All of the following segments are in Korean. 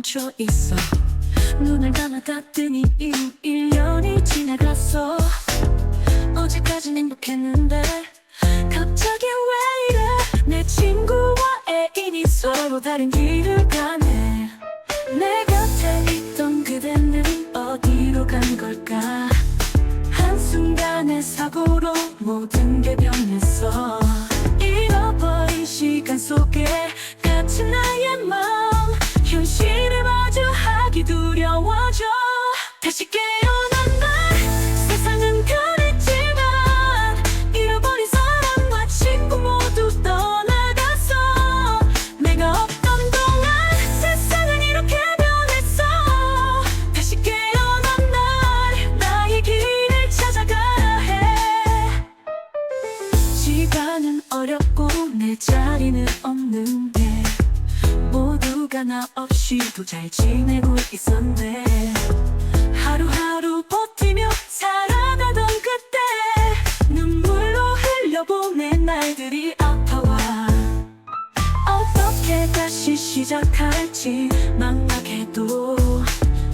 멈춰 있어. 눈을 감아 떴더니 이후 1년이 지나갔어. 어제까진 행복했는데 갑자기 왜 이래. 내 친구와 애인이 서로 다른 길을 가네. 내 곁에 있던 그대는 어디로 간 걸까. 한순간의 사고로 모든 게 변했어. 잃어버린 시간 속에 갇힌 나의 마음, 현실을 마주하기 두려워져. 다시 깨어난 날, 세상은 변했지만 잃어버린 사람과 친구 모두 떠나갔어. 내가 없던 동안 세상은 이렇게 변했어. 다시 깨어난 날, 나의 길을 찾아가야 해. 시간은 어렵고 내 자리는 없는데 모두가 나 없이도 잘 지내고 있었네. 하루하루 버티며 살아가던 그때 눈물로 흘려보낸 날들이 아파와. 어떻게 다시 시작할지 막막해도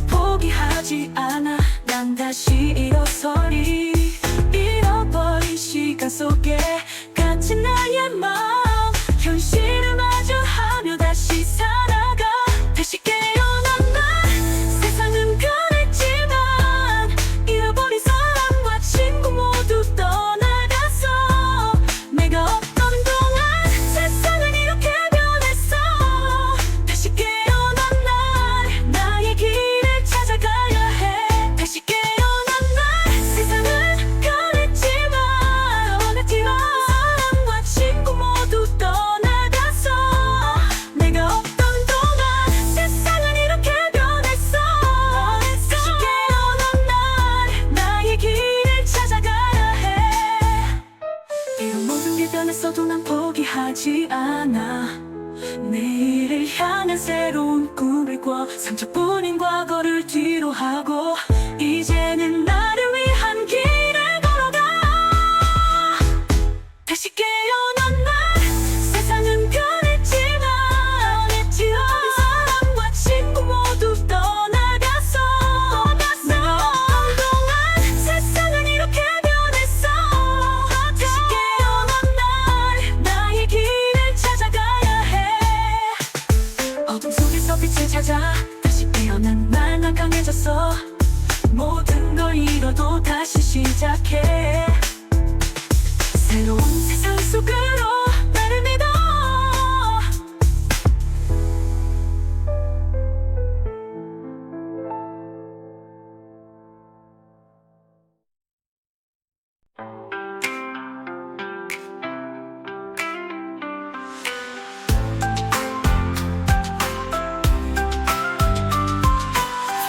포기하지 않아. 난 다시 일어서리. 잃어버린 시간 속에 갇힌 나의 마음, 현실을 마주하며 다시 살아가. 다시 깨어난 날, 세상은 변했지만 잃어버린 사람과 친구 모두 떠나갔어. 내가 없던 동안 세상은 이렇게 변했어. 다시 깨어난 날, 나의 길을 찾아가야 해. 다시 깨어난 날, 세상은 변했지만 사람과 친구 모두 떠나갔어. 내가 없던 동안 세상은 이렇게 변했어. 다시 깨어난 날, 나의 길을 찾아가야 해. 이런 모든 게 변했어도 난 포기하지 않아. 내일을 향한 새로운 꿈을 꿔. 상처뿐인 과거를 뒤로 하고 이제는 나를 위한 길을 걸어가. 다시 깨어난 날, 세상은 변했지만 잊지않은 사람과 친구 모두 떠나갔어. 내가 없던 동안 세상은 이렇게 변했어. 다시 깨어난 날, 나의 길을 찾아가야 해. 어둠 속에서 빛을 찾아 다시 깨어난 날, 난 강해졌어. 모든 걸 잃어도 다시 시작해. 새로운 세상 속으로 나를 믿어.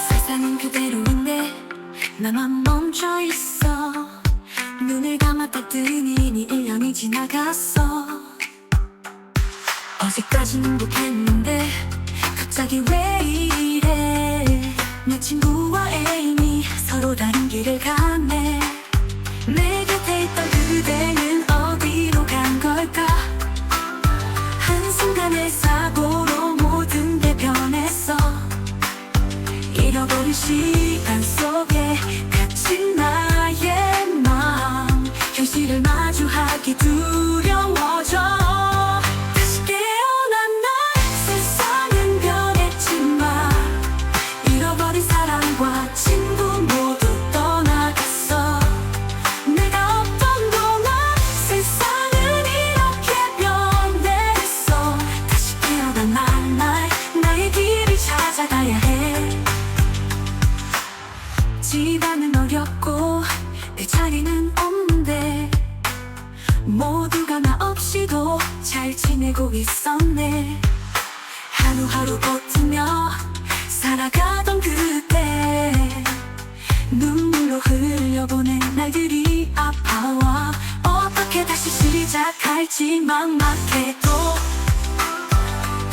세상은 그대로인데 나만 멈춰 있어. 눈을 감아 떴더니 1년이 지나갔어. 어제까진 행복했는데 갑자기 왜 이래. 내 친구와 애인이 서로 다른 길을 가네. 내 곁에 있던 그대는 어디로 간 걸까. 한순간의 사고로 모든 게 변했어. 잃어버린 시간 속에 갇힌 나의 마음, 현실을 마주하기 두려워져. 다시 깨어난 날, 세상은 변했지만 잃어버린 사람과 친구 모두 떠나갔어. 내가 없던 동안 세상은 이렇게 변했어. 다시 깨어난 날, 나의 길을 찾아가야 해. 집안은 어렵고 내 자리는 없는데 모두가 나 없이도 잘 지내고 있었네. 하루하루 버티며 살아가던 그때 눈물로 흘려보낸 날들이 아파와. 어떻게 다시 시작할지 막막해도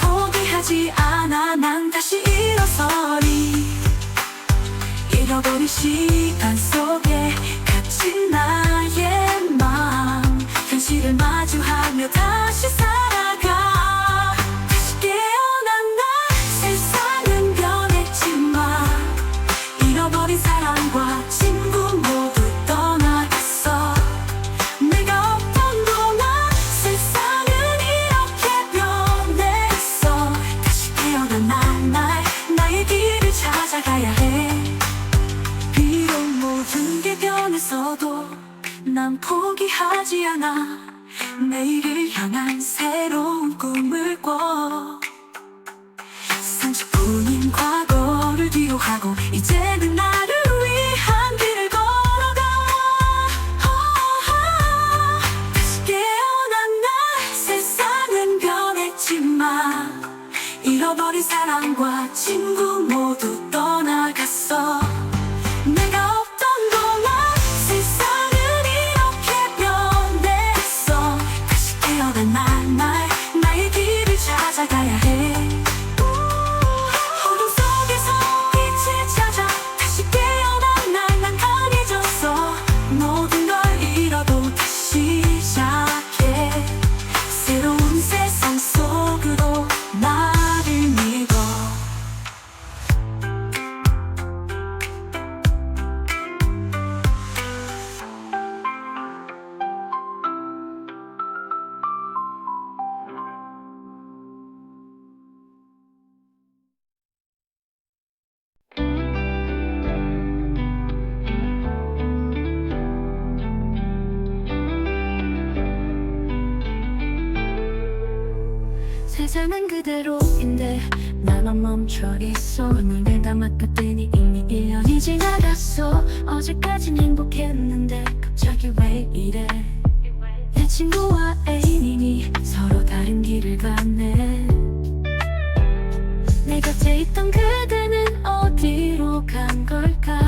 포기하지 않아. 난 다시 일어서리. 잃어버린 시간 속에 갇힌 나의 마음, 현실을 마주하며 다시 살아가. 다시 깨어난 날, 세상은 변 변했어도 난 포기하지 않아. 내일을 향한 새로운 꿈을 꿔. 상처뿐인 과거를 뒤로하고 이제는 나를 위한 길을 걸어가. 다시 깨어난 날 세상은 변했지만 잃어버린 사랑과 친구 모두 떠나갔어. 내가 없던 동안 세상은 이렇게 변했어. 다시 깨어난 날 나의 길을 찾아가야 해. 어둠 속에서 빛을 찾아 다시 깨어난 날 난 강해졌어. 모든 걸 잃어도 다시 시작해. 새로운 세상 속으로 나를 믿어. 세상은 그대로인데 나만 멈춰 있어. 눈을 감았더니 이미 1년이 지나갔어. 어제까진 행복했는데 갑자기 왜 이래. 내 친구와 애인이니 서로 다른 길을 갔네. 내 곁에 있던 그대는 어디로 간 걸까.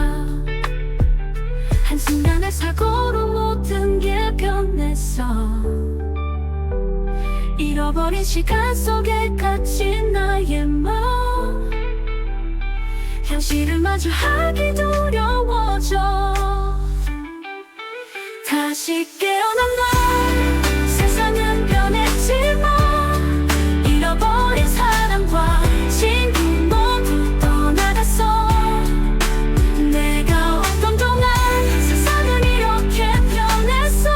한순간의 사고로 모든 게 변했어. 잃어버린 시간 속에 갇힌 나의 마음, 현실을 마주하기 두려워져. 다시 깨어난 날 세상은 변했지만 잃어버린 사랑과 친구 모두 떠나갔어. 내가 없던 동안 세상은 이렇게 변했어.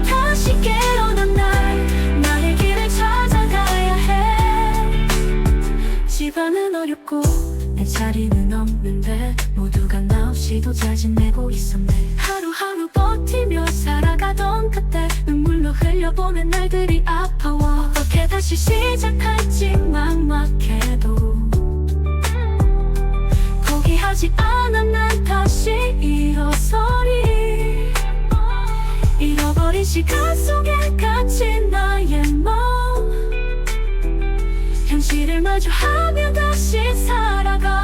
다시 깨어난 날 나의 길을 찾아가야 해. 집안은 어렵고 내 자리는 없는데 모두가 나 없이도 자진내고 있었네. 하루하루 버티며 살아가던 그때 눈물로 흘려보낸 날들이 아파워. 어떻게 다시 시작할지 막막해도 포기하지 않아. 난 다시 일어서리. 잃어버린 시간 속에 갇힌 나의 마음, 현실을 마주하며 다시 살아가.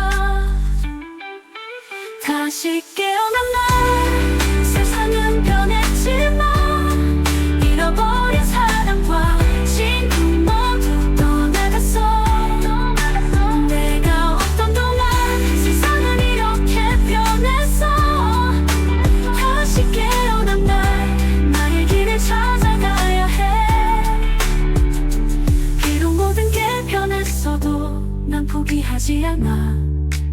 다시 깨어난 날 세상은 변했지만 잃어버린 사랑과 친구 모두 떠나갔어. 내가 없던 동안 세상은 이렇게 변했어. 다시 깨어난 날 나의 길을 찾아가야 해. 비록 모든 게 변했어도 난 포기하지 않아.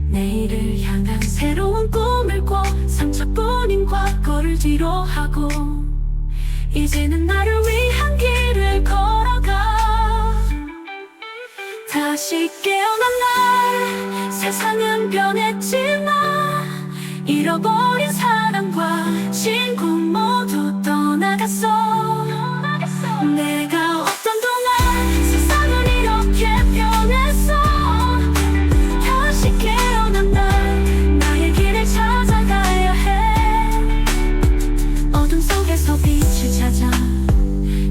내일을 향한 새로운 꿈을 꿔. 상처뿐인 과거를 뒤로하고 이제는 나를 위한 길을 걸어가. 다시 깨어난 날 세상은 변했지만 잃어버린 사랑과 친구 모두 떠나갔어. 내가 없던 동안 세상은 이렇게 변했어. 다시 깨어난 날 나의 길을 찾아가야 해. 어둠 속에서 빛을 찾아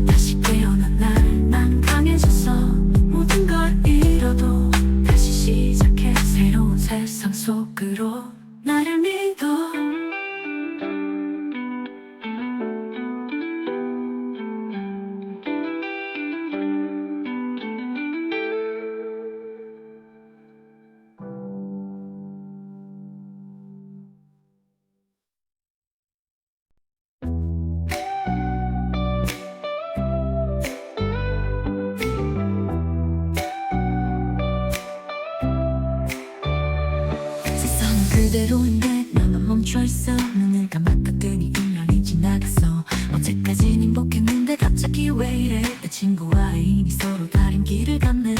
다시 깨어난 날 난 강해졌어. 모든 걸 잃어도 다시 시작해. 새로운 세상 속으로 나를 믿어. 그대로인데 나만 멈춰있어. 눈을 감았더니 1년이 지나갔어. 어제까진 행복했는데 갑자기 왜 이래. 내 친구와 애인이 서로 다른 길을 갔네.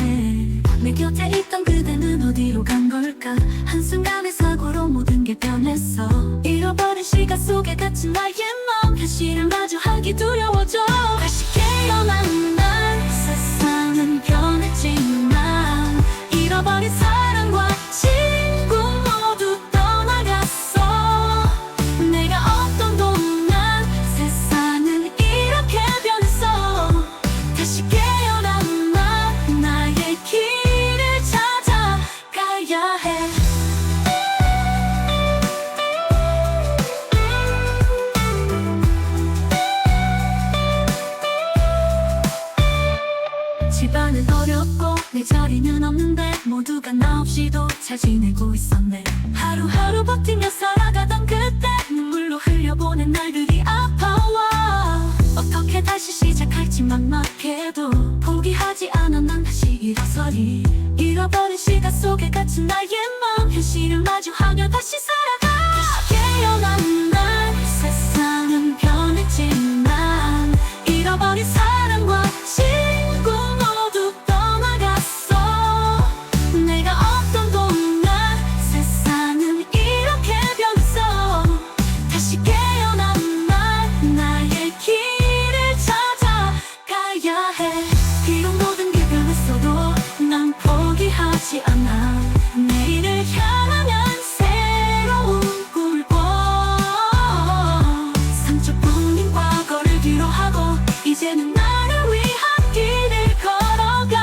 내 곁에 있던 그대는 어디로 간 걸까. 걸까 한순간의 사고로 모든 게 변했어 잃어버린 시간 속에 갇힌 나의 마음 현실을 마주하기 두려워져 다시 깨어난 날 세상은 변했지만 잃어버린 사랑과 친구 모두 떠나갔어 내가 없던 동안 세상은 이렇게 변했어 다시 깨어난 날 나의 길을 찾아가야 해 집안은 어렵고 내 자리는 없는데 모두가 나 없이도 잘 지내고 있었네 하루하루 버티며 살아가던 그때 눈물로 흘려보낸 날들이 아파와 어떻게 다시 시작할지 막막해도 포기하지 않아 난 다시 일어서리 잃어버린 시간 속에 갇힌 나의 마음 현실을 마주하며 다시 살아가 다시 깨어난 날 세상은 변했지만 잃어버린 사랑과 친구 모두 떠나갔어 내가 없던 동안 세상은 이렇게 변했어 다시 깨어난 날 나의 길을 찾아가야 해 비록 모든 게 변했어도 난 포기하지 않아 내일을 향하면 새로운 꿈을 꿔 상처뿐인 과거를 뒤로하고 이제는 나를 위한 길을 걸어가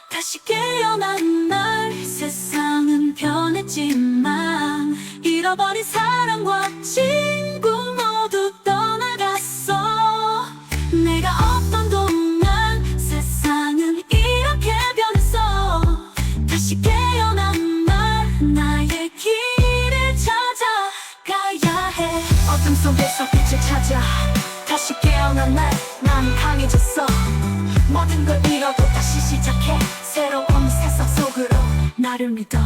다시 깨어난 날 세상은 변했지만 잃어버린 사랑과 친구 모두 떠나갔어 내가 없던 동안 세상은 이렇게 변했어 다시 깨어난 날 나의 길을 찾아가야 해 어둠 속에서 빛을 찾아 다시 깨어난 날 난 강해졌어 모든 걸 잃어도 다시 시작해 새로운 세상 속으로 나를 믿어